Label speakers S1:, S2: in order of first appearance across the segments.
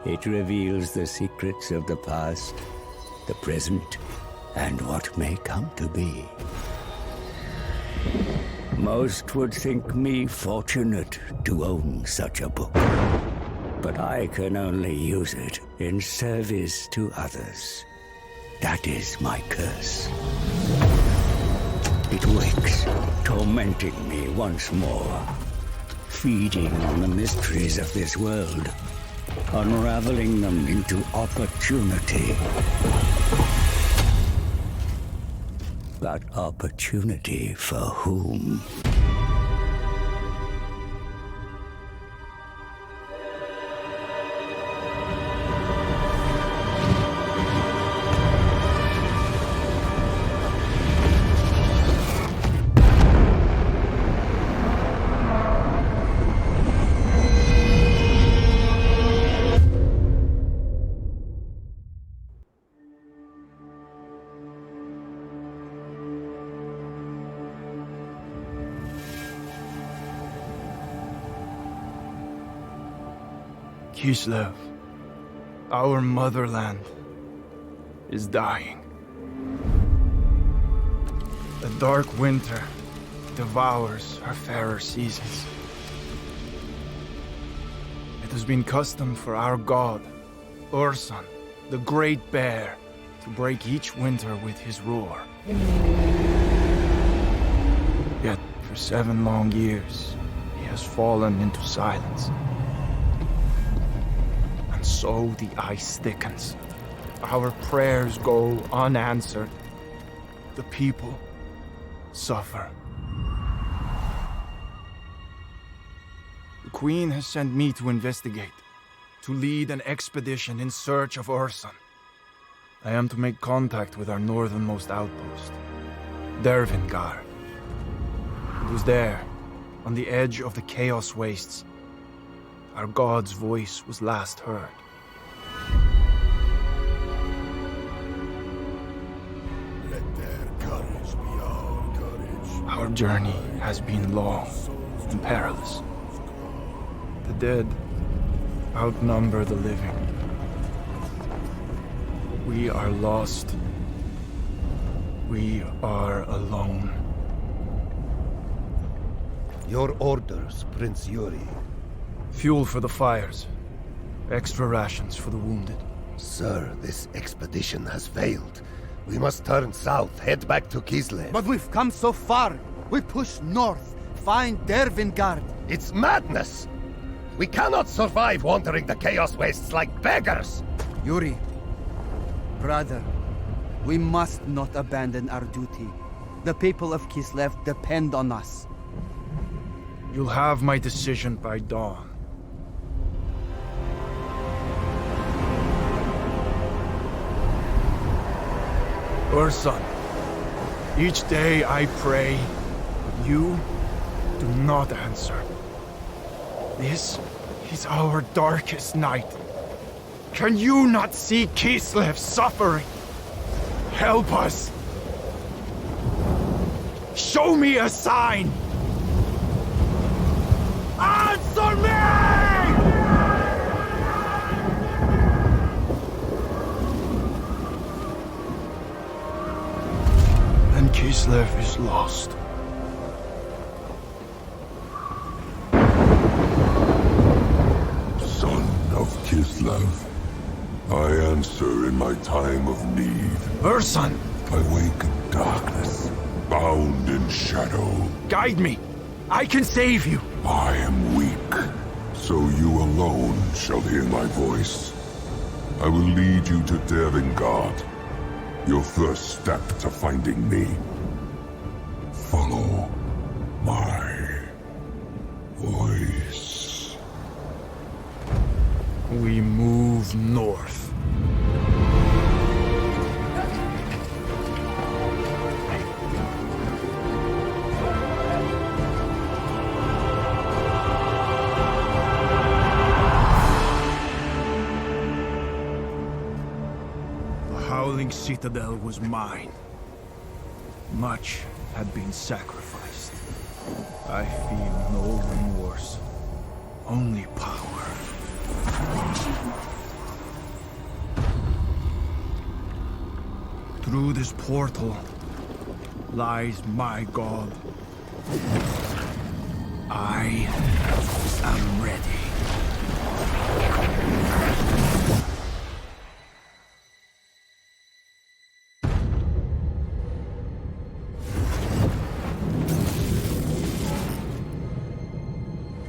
S1: It reveals the secrets of the past, the present, and what may come to be. Most would think me fortunate to own such a book, but I can only use it in service to others. That is my curse. It wakes, tormenting me once more, feeding on the mysteries of this world, unraveling them into opportunity. But opportunity for whom?
S2: Kislev, our motherland, is dying. A dark winter devours our fairer seasons. It has been custom for our god, Ursun, the Great Bear, to break each winter with his roar. Yet, for 7 long years, he has fallen into silence. And so the ice thickens. Our prayers go unanswered. The people suffer. The Queen has sent me to investigate, to lead an expedition in search of Ursun. I am to make contact with our northernmost outpost, Dervingar. It was there, on the edge of the Chaos Wastes, our god's voice was last heard.
S3: Let their courage be our courage.
S2: Our journey has been long and perilous. The dead outnumber the living. We are lost. We are alone.
S3: Your orders, Prince Yuri.
S2: Fuel for the fires. Extra rations for the wounded.
S3: Sir, this expedition has failed. We must turn south, head back to Kislev.
S4: But we've come so far. We push north, find Dervingard.
S3: It's madness! We cannot survive wandering the Chaos Wastes like beggars!
S4: Yuri, brother, we must not abandon our duty. The people of Kislev depend on us.
S2: You'll have my decision by dawn. Ursun, each day I pray, but you do not answer. This is our darkest night. Can you not see Kislev suffering? Help us! Show me a sign! Answer me! Then Kislev is lost.
S5: Son of Kislev, I answer in my time of need.
S2: Ursun!
S5: I wake in darkness, bound in shadow.
S2: Guide me! I can save you!
S5: I am weak, so you alone shall hear my voice. I will lead you to Dervingard, your first step to finding me. Follow my voice.
S2: We move north. Howling Citadel was mine. Much had been sacrificed. I feel no remorse, only power. Through this portal lies my god. I am ready.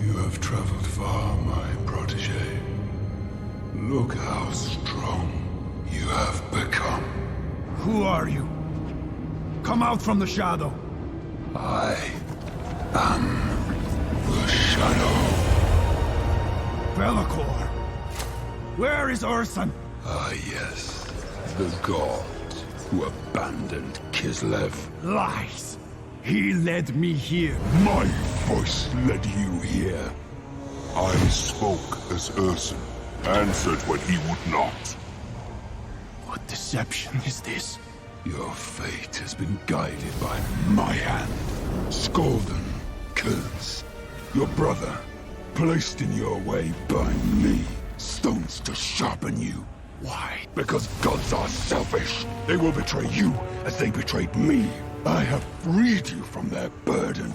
S5: You have traveled far, my protege. Look how strong you have become.
S2: Who are you? Come out from the shadow.
S5: I am the shadow.
S2: Bellicor. Where is Urson?
S5: Ah, yes. The god who abandoned Kislev.
S2: Lies. He led me here.
S5: My voice led you here. I spoke as Urson, answered when he would not.
S2: What deception is this?
S5: Your fate has been guided by my hand. Skolden, curse. Your brother, placed in your way by me. Stones to sharpen you.
S2: Why?
S5: Because gods are selfish. They will betray you as they betrayed me. I have freed you from their burden.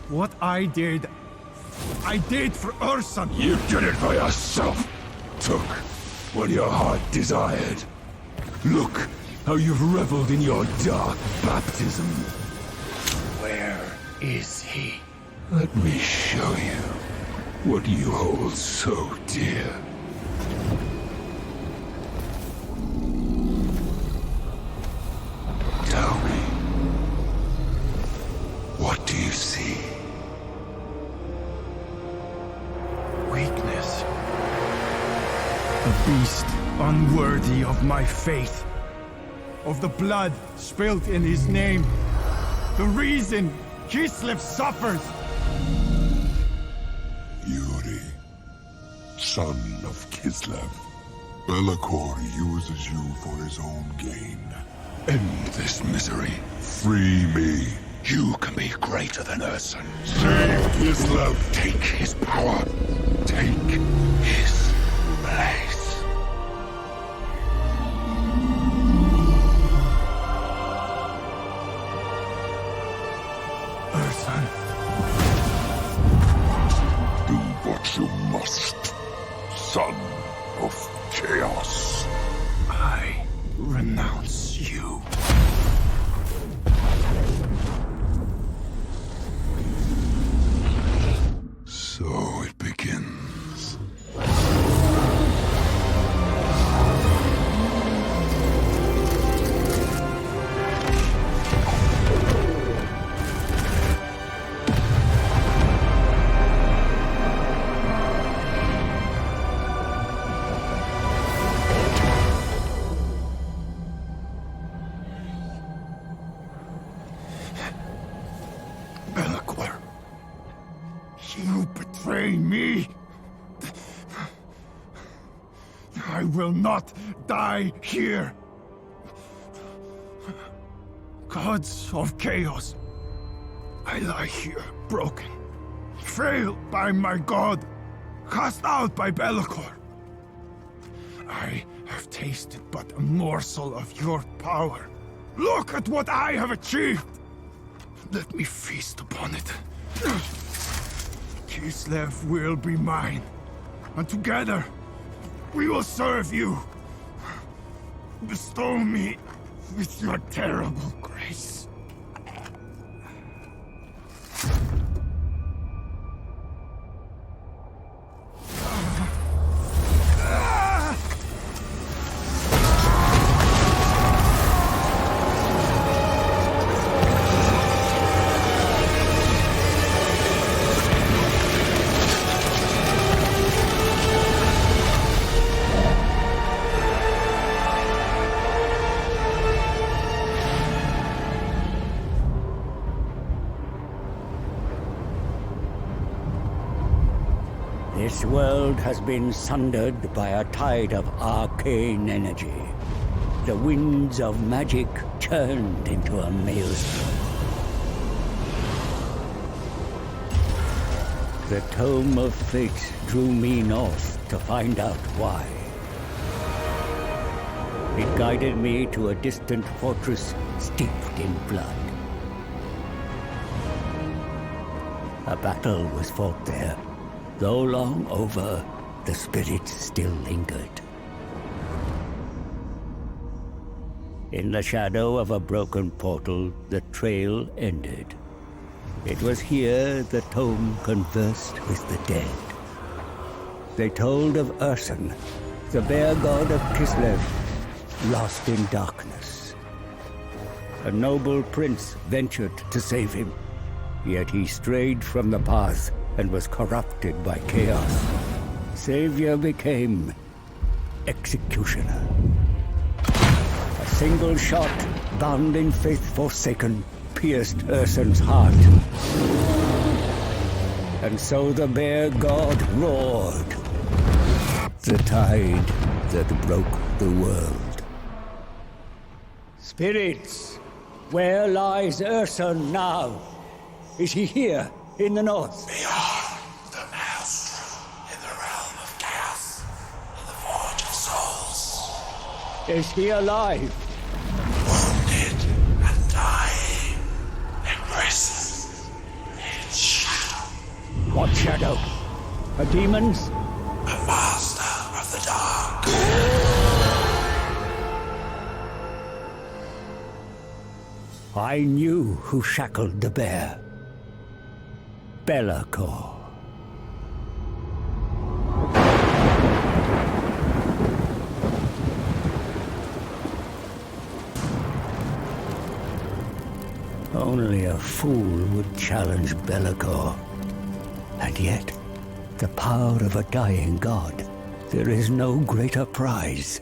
S2: What I did for Urson.
S5: You did it for yourself. Took what your heart desired. Look how you've reveled in your dark baptism.
S2: Where is he?
S5: Let me show you what you hold so dear. Tell me, what do you see?
S2: Weakness. A beast unworthy of my faith. Of the blood spilled in his name. The reason Kislev suffers.
S5: Yuri, son of Kislev. Bellicor uses you for his own gain. End this misery. Free me. You can be greater than Urson. Save Kislev. Take his power. Take his place.
S2: Urson.
S5: Do what you must, son of chaos.
S2: I renounce you.
S5: So it begins.
S2: Bellicor. You betray me. I will not die here. Gods of chaos. I lie here, broken, failed by my god, cast out by Bellicor. I have tasted but a morsel of your power. Look at what I have achieved. Let me feast upon it. Kislev will be mine, and together we will serve you. Bestow me with your terrible grace.
S1: This world has been sundered by a tide of arcane energy. The winds of magic churned into a maelstrom. The Tome of Fate drew me north to find out why. It guided me to a distant fortress steeped in blood. A battle was fought there. Though long over, the spirits still lingered. In the shadow of a broken portal, the trail ended. It was here the tome conversed with the dead. They told of Urson, the bear god of Kislev, lost in darkness. A noble prince ventured to save him, yet he strayed from the path and was corrupted by chaos. Savior became executioner. A single shot, bound in faith forsaken, pierced Urson's heart. And so the bear god roared, the tide that broke the world. Spirits, where lies Urson now? Is he here, in the north?
S5: Beyond the maelstrom, in the realm of chaos, in the forge of souls.
S1: Is he alive?
S5: Wounded and dying, imprisoned in shadow.
S1: What shadow? A demon's?
S5: A master of the dark.
S1: I knew who shackled the bear. Belacor. Only a fool would challenge Belacor. And yet, the power of a dying god, there is no greater prize.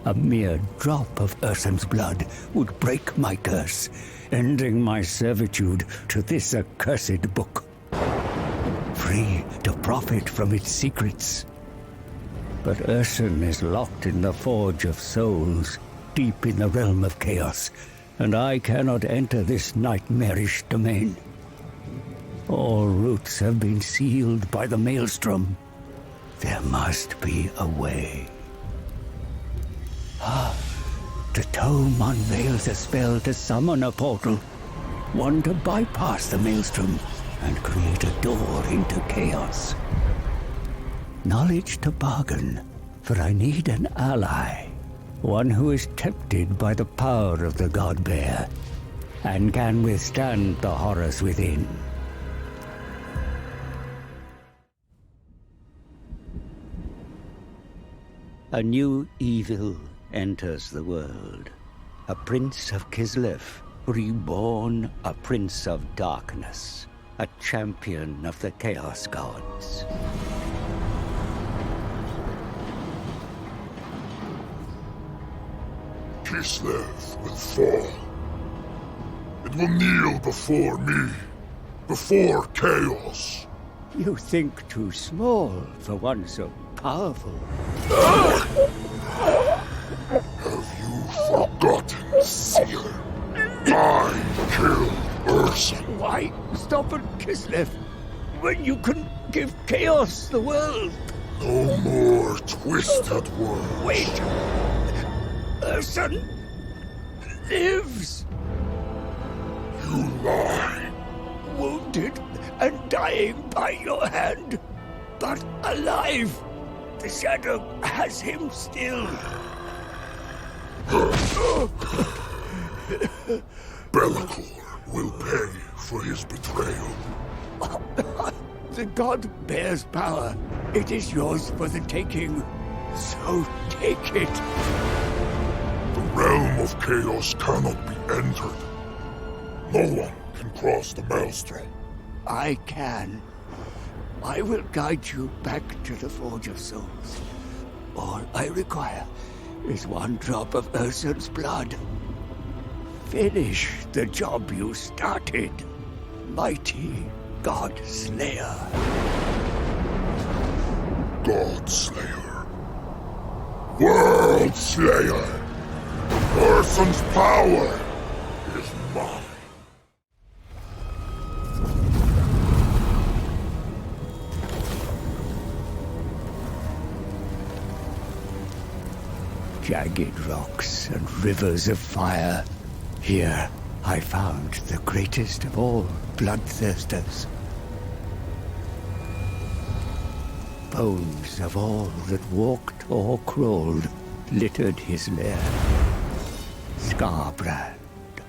S1: A mere drop of Urson's blood would break my curse, ending my servitude to this accursed book. Free to profit from its secrets. But Urson is locked in the Forge of Souls, deep in the realm of chaos, and I cannot enter this nightmarish domain. All routes have been sealed by the Maelstrom. There must be a way. The tome unveils a spell to summon a portal. One to bypass the Maelstrom and create a door into chaos. Knowledge to bargain, for I need an ally. One who is tempted by the power of the God Bear and can withstand the horrors within. A new evil enters the world. A prince of Kislev, reborn a prince of darkness, a champion of the Chaos Gods.
S5: Kislev will fall. It will kneel before me, before chaos.
S1: You think too small for one so powerful.
S5: Have you forgotten, Seer? I killed Urson.
S1: Why stop at Kislev when you can give chaos the world?
S5: No more twisted words.
S1: Wait! Urson lives!
S5: You lie.
S1: Wounded and dying by your hand, but alive. The shadow has him still.
S5: Belacor will pay for his betrayal.
S1: The god bears power. It is yours for the taking. So take it.
S5: The realm of chaos cannot be entered. No one can cross the maelstrom.
S1: I can. I will guide you back to the Forge of Souls. All I require is one drop of Urson's blood. Finish the job you started, mighty God Slayer.
S5: God Slayer. World Slayer. Urson's power is mine.
S1: jagged rocks and rivers of fire. Here I found the greatest of all bloodthirsters. Bones of all that walked or crawled littered his lair. Scarbrand,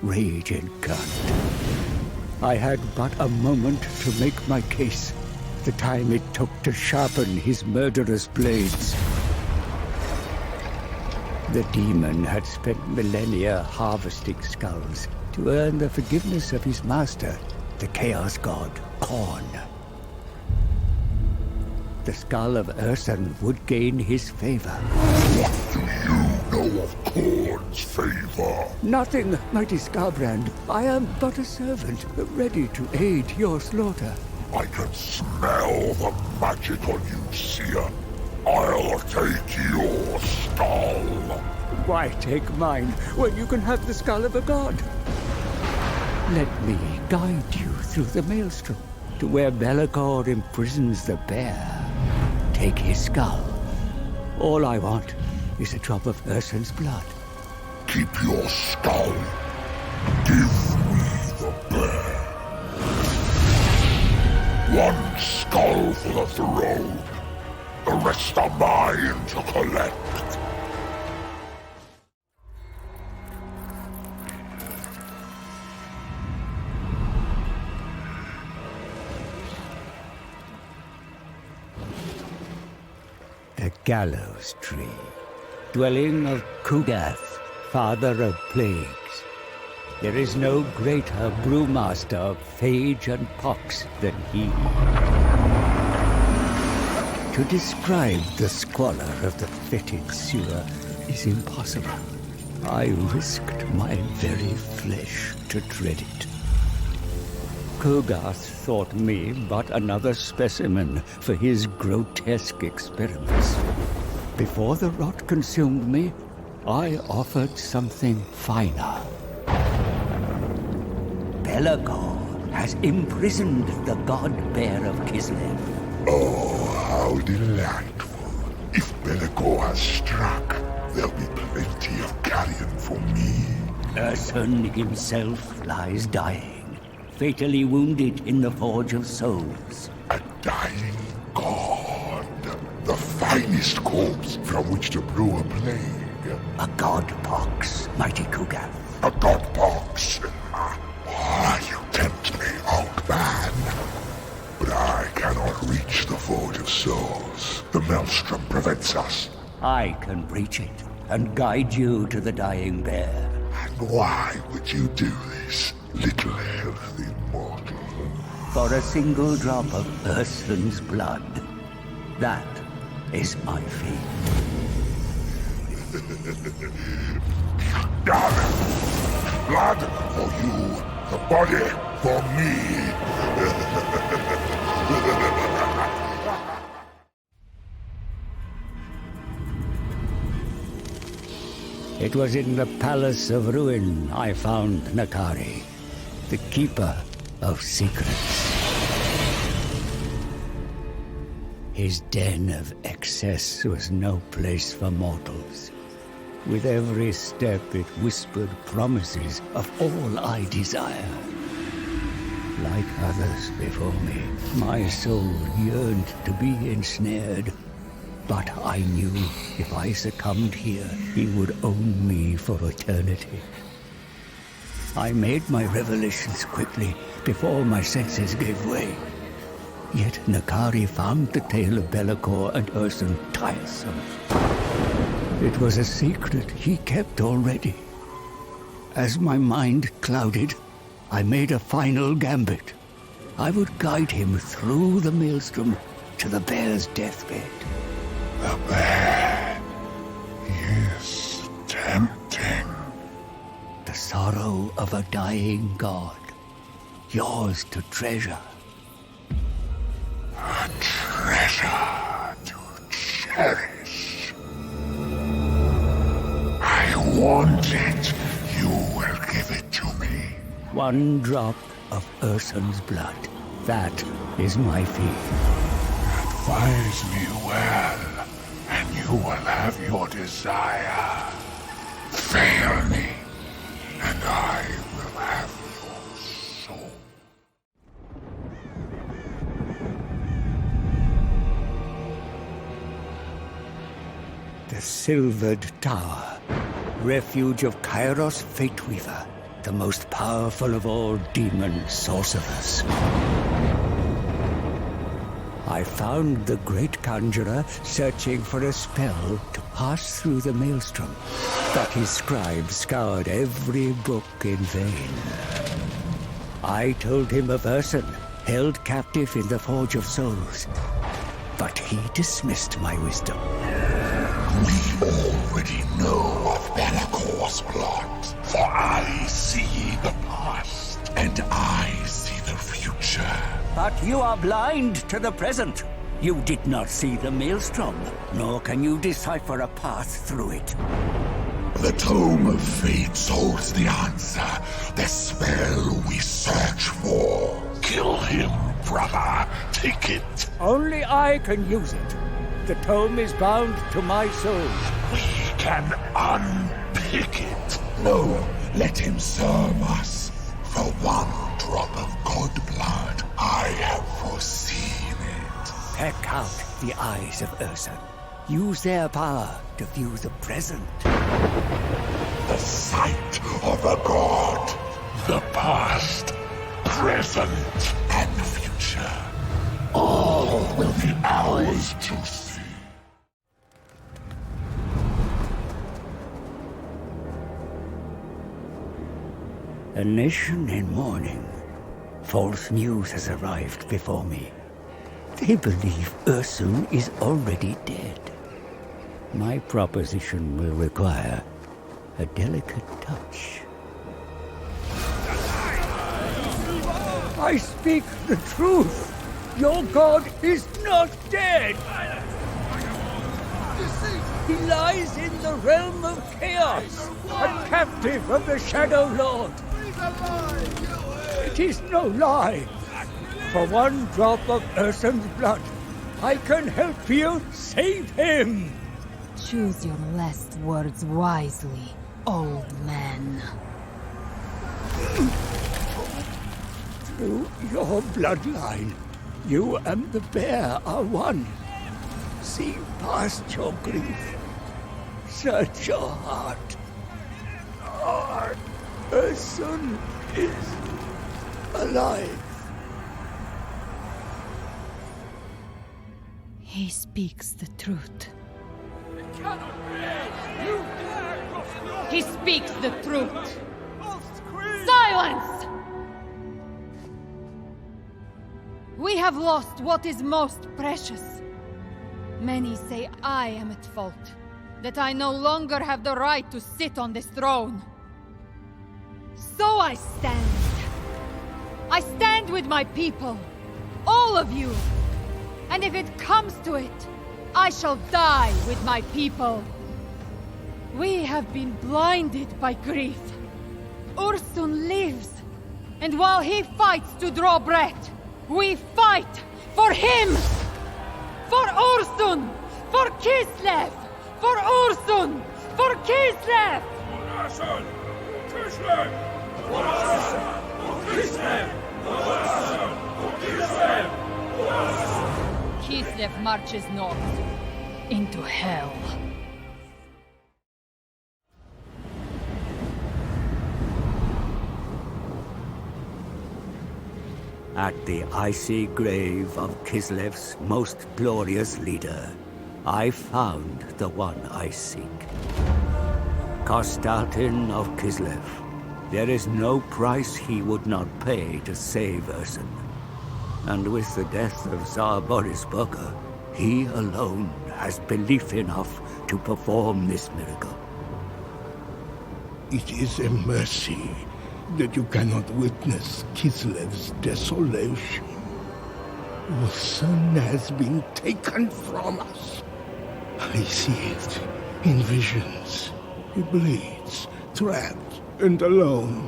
S1: rage incarnate. I had but a moment to make my case. The time it took to sharpen his murderous blades. The demon had spent millennia harvesting skulls to earn the forgiveness of his master, the Chaos God, Khorne. The skull of Ursun would gain his favor.
S5: What do you know of Khorne's favor?
S1: Nothing, mighty Scarbrand. I am but a servant, ready to aid your slaughter.
S5: I can smell the magic on you, Seer. I'll take your skull.
S1: Why take mine when you can have the skull of a god? Let me guide you through the maelstrom to where Be'lakor imprisons the bear. Take his skull. All I want is a drop of Ursun's blood.
S5: Keep your skull. Give me the bear. One skull for the throne. The rest are mine to collect.
S1: The gallows tree, dwelling of Kugath, father of plagues. There is no greater brewmaster of phage and pox than he. To describe the squalor of the fetid sewer is impossible. I risked my very flesh to tread it. Kugath thought me but another specimen for his grotesque experiments. Before the rot consumed me, I offered something finer. Be'lakor has imprisoned the god bear of Kislev.
S5: Oh, how delightful. If Be'lakor has struck, there'll be plenty of carrion for me.
S1: Ursun himself lies dying, fatally wounded in the Forge of Souls.
S5: A dying god. The finest corpse from which to brew a plague.
S1: A god pox, mighty Kugath.
S5: A god pox. You tempt me, old man. But I cannot reach the Forge of Souls. The maelstrom prevents us.
S1: I can reach it and guide you to the dying bear.
S5: And why would you do this, little healthy mortal?
S1: For a single drop of Ursun's blood. That is my fate.
S5: Damn it! Blood for you, the body for me.
S1: It was in the Palace of Ruin I found Nakari, the keeper of secrets. His den of excess was no place for mortals. With every step it whispered promises of all I desire. Like others before me, my soul yearned to be ensnared. But I knew if I succumbed here, he would own me for eternity. I made my revelations quickly, before my senses gave way. Yet Nakari found the tale of Be'lakor and Ursun tiresome. It was a secret he kept already. As my mind clouded, I made a final gambit. I would guide him through the maelstrom to the bear's deathbed.
S5: The bear is tempting.
S1: The sorrow of a dying god, yours to treasure.
S5: A treasure to cherish. I want it. You will give it to me.
S1: One drop of Ursun's blood. That is my fee.
S5: Advise me well, and you You will have your desire. Fail me, and I will have your soul.
S1: The Silvered Tower, refuge of Kairos Fateweaver, the most powerful of all demon sorcerers. I found the great conjurer searching for a spell to pass through the maelstrom, but his scribe scoured every book in vain. I told him of Urson, held captive in the Forge of Souls, but he dismissed my wisdom.
S5: We already know of Bellacor's plot, for I see the past, and I see the future.
S1: But you are blind to the present. You did not see the maelstrom, nor can you decipher a path through it.
S5: The Tome of Fates holds the answer, the spell we search for. Kill him, brother. Take it.
S1: Only I can use it. The tome is bound to my soul.
S5: We can unpick it. No, let him serve us. For one drop of god blood, I have foreseen it.
S1: Peck out the eyes of Urson. Use their power to view the present.
S5: The sight of a god. The past, present, and future. All will be ours to see.
S1: A nation in mourning. False news has arrived before me. They believe Urson is already dead. My proposition will require a delicate touch. I speak the truth. Your god is not dead. He lies in the realm of chaos, a captive of the Shadow Lord. It is no lie. For one drop of Urson's blood, I can help you save him.
S6: Choose your last words wisely, old man.
S1: Through your bloodline, you and the bear are one. See past your grief. Search your heart. Our Urson is alive.
S6: He speaks the truth. He speaks the truth. Silence! We have lost what is most precious. Many say I am at fault, that I no longer have the right to sit on this throne. So I stand. I stand with my people, all of you. And if it comes to it, I shall die with my people. We have been blinded by grief. Urson lives, and while he fights to draw breath, we fight for him! For Urson! For Kislev! For Urson! For Kislev!
S5: For Urson! Kislev! For Urson! For Kislev! For Urson! For Kislev! For Urson!
S6: Kislev marches north, into hell.
S1: At the icy grave of Kislev's most glorious leader, I found the one I seek. Kostaltin of Kislev. There is no price he would not pay to save Urson. And with the death of Tsar Boris Burger, he alone has belief enough to perform this miracle.
S7: It is a mercy that you cannot witness Kislev's desolation. Urson has been taken from us. I see it in visions. He bleeds, trapped and alone.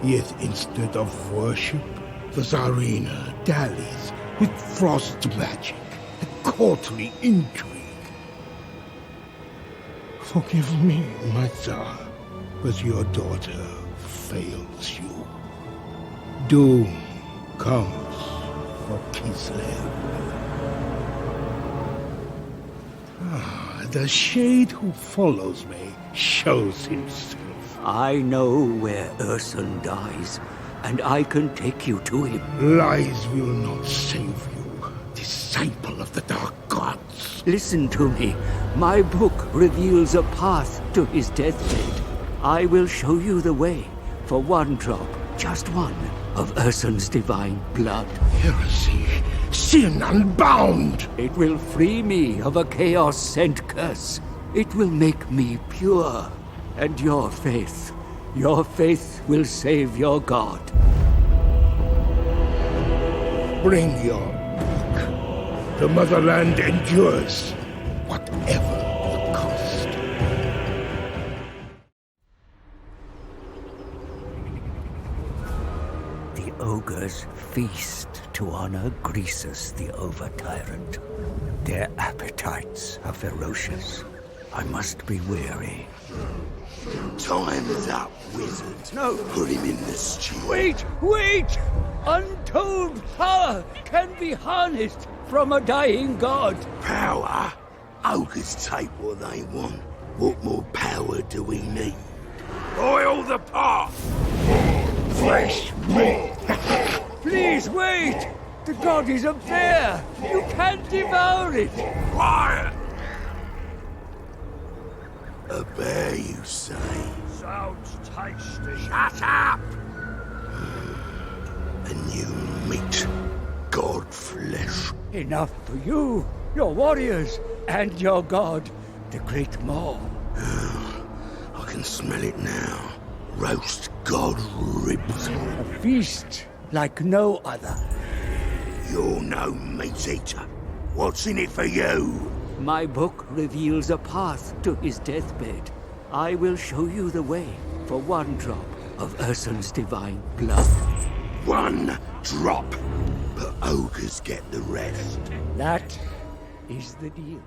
S7: Yet instead of worship, the Tsarina dallies with frost magic, a courtly intrigue. Forgive me, my Tsar, but your daughter fails you. Doom comes for Kislev. The shade who follows me shows himself.
S1: I know where Urson dies, and I can take you to him.
S7: Lies will not save you, disciple of the Dark Gods.
S1: Listen to me. My book reveals a path to his deathbed. I will show you the way for one drop, just one, of Urson's divine blood.
S7: Heresy, sin unbound.
S1: It will free me of a chaos-sent curse. It will make me pure. And your faith will save your god.
S7: Bring your book. The motherland endures, whatever the cost.
S1: The ogres feast to honor Greasus the Over-Tyrant. Their appetites are ferocious. I must be wary.
S5: Time's up, wizard.
S1: No.
S5: Put him in the stew.
S1: Wait! Untold power can be harnessed from a dying god.
S5: Power? Ogres take what they want. What more power do we need? Oil the pot!
S7: Fresh meat.
S1: Please wait! The god is up there! You can't devour it!
S5: Quiet! A bear, you say?
S7: Sounds tasty.
S5: Shut up! A new meat. God flesh.
S1: Enough for you, your warriors, and your god, the Great Maw.
S5: I can smell it now. Roast god ribs.
S1: A feast like no other.
S5: You're no meat eater. What's in it for you?
S1: My book reveals a path to his deathbed. I will show you the way for one drop of Urson's divine blood.
S5: One drop. But ogres get the rest.
S1: That is the deal.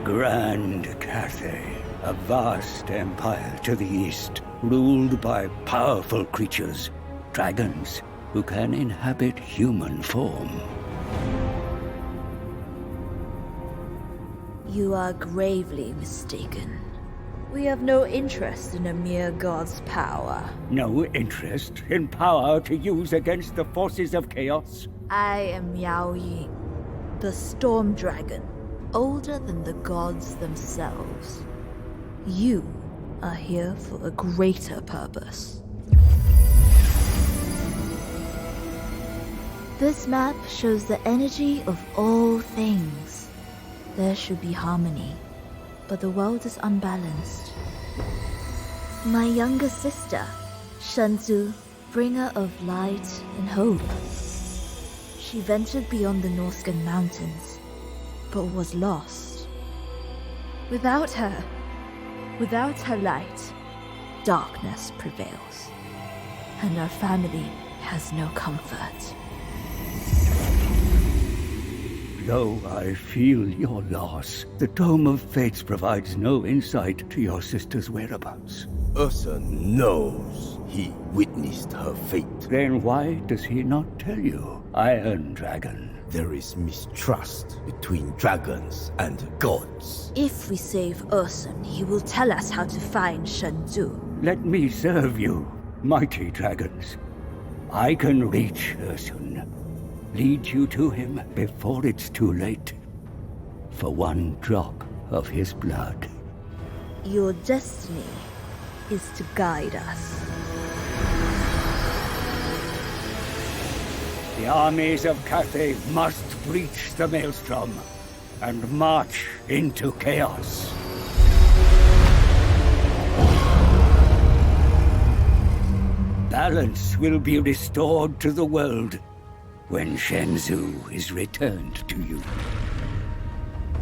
S1: Grand Cathay, a vast empire to the east, ruled by powerful creatures, dragons, who can inhabit human form.
S8: You are gravely mistaken. We have no interest in a mere god's power.
S1: No interest in power to use against the forces of chaos?
S8: I am Yao Ying, the storm dragon, older than the gods themselves. You are here for a greater purpose. This map shows the energy of all things. There should be harmony, but the world is unbalanced. My younger sister, Shenzu, bringer of light and hope. She ventured beyond the Norscan mountains, but was lost. Without her light, darkness prevails, and our family has no comfort.
S1: Though I feel your loss, the Tome of Fates provides no insight to your sister's whereabouts.
S9: Urson knows he witnessed her fate.
S1: Then why does he not tell you, Iron Dragon?
S9: There is mistrust between dragons and gods.
S8: If we save Urson, he will tell us how to find Shenzu.
S1: Let me serve you, mighty dragons. I can reach Urson. Lead you to him before it's too late. For one drop of his blood.
S8: Your destiny is to guide us.
S1: The armies of Cathay must breach the Maelstrom and march into chaos. Balance will be restored to the world when Shenzu is returned to you.